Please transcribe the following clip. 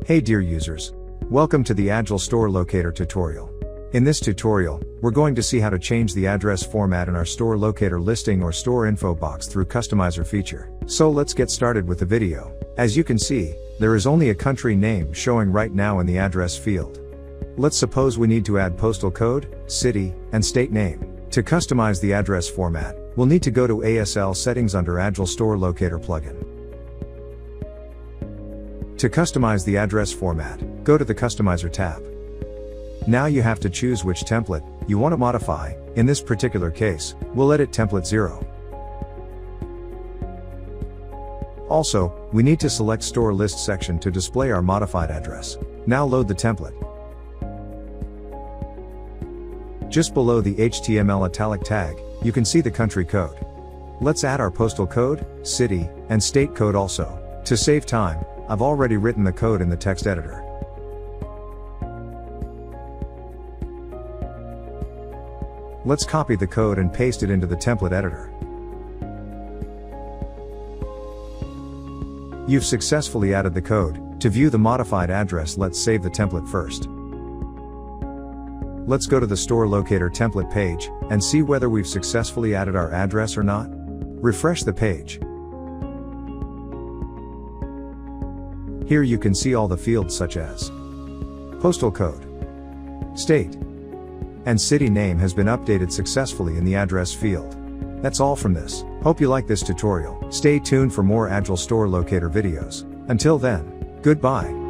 Hey dear users. Welcome to the Agile Store Locator tutorial. In this tutorial, we're going to see how to change the address format in our Store Locator listing or store info box through Customizer feature. So let's get started with the video. As you can see, there is only a country name showing right now in the address field. Let's suppose we need to add postal code, city, and state name. To customize the address format, we'll need to go to ASL settings under Agile Store Locator Plugin. To customize the address format, go to the Customizer tab. Now you have to choose which template you want to modify. In this particular case, we'll edit template 0. Also, we need to select Store List section to display our modified address. Now load the template. Just below the HTML italic tag, you can see the country code. Let's add our postal code, city, and state code also. To save time, I've already written the code in the text editor. Let's copy the code and paste it into the template editor. You've successfully added the code. To view the modified address, let's save the template first. Let's go to the Store Locator template page and see whether we've successfully added our address or not. Refresh the page. Here you can see all the fields such as postal code, state, and city name has been updated successfully in the address field. That's all from this. Hope you like this tutorial. Stay tuned for more Agile Store Locator videos. Until then, goodbye.